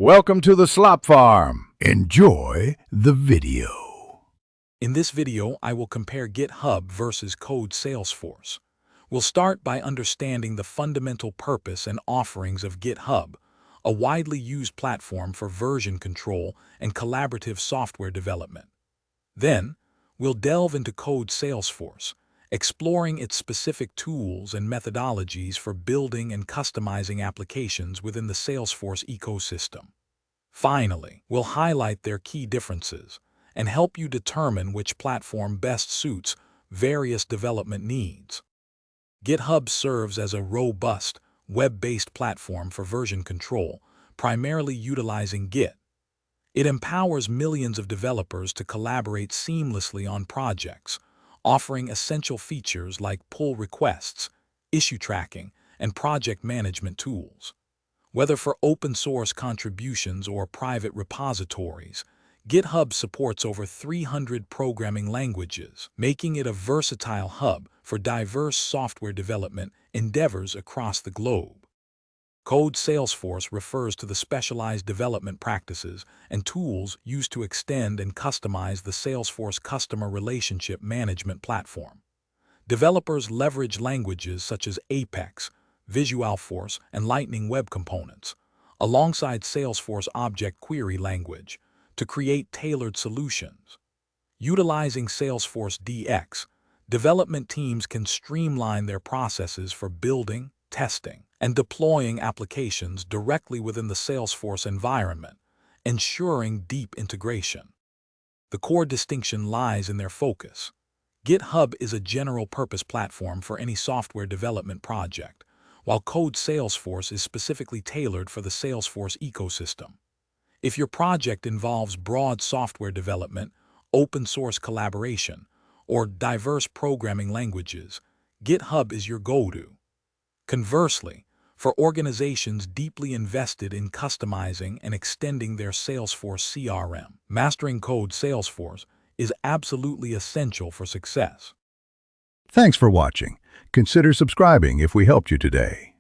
Welcome to the Slop Farm. Enjoy the video. In this video, I will compare GitHub versus Code Salesforce. We'll start by understanding the fundamental purpose and offerings of GitHub, a widely used platform for version control and collaborative software development. Then, we'll delve into Code Salesforce, exploring its specific tools and methodologies for building and customizing applications within the Salesforce ecosystem. Finally, we'll highlight their key differences and help you determine which platform best suits various development needs. GitHub serves as a robust, web-based platform for version control, primarily utilizing Git. It empowers millions of developers to collaborate seamlessly on projects, offering essential features like pull requests, issue tracking, and project management tools. Whether for open-source contributions or private repositories, GitHub supports over 300 programming languages, making it a versatile hub for diverse software development endeavors across the globe. Code Salesforce refers to the specialized development practices and tools used to extend and customize the Salesforce customer relationship management platform. Developers leverage languages such as Apex, Visualforce, and Lightning Web Components, alongside Salesforce Object Query language, to create tailored solutions. Utilizing Salesforce DX, development teams can streamline their processes for building, testing, and deploying applications directly within the Salesforce environment, ensuring deep integration. The core distinction lies in their focus. GitHub is a general-purpose platform for any software development project, while Code Salesforce is specifically tailored for the Salesforce ecosystem. If your project involves broad software development, open-source collaboration, or diverse programming languages, GitHub is your go-to. Conversely, for organizations deeply invested in customizing and extending their Salesforce CRM, mastering Code Salesforce is absolutely essential for success. Thanks for watching. Consider subscribing if we helped you today.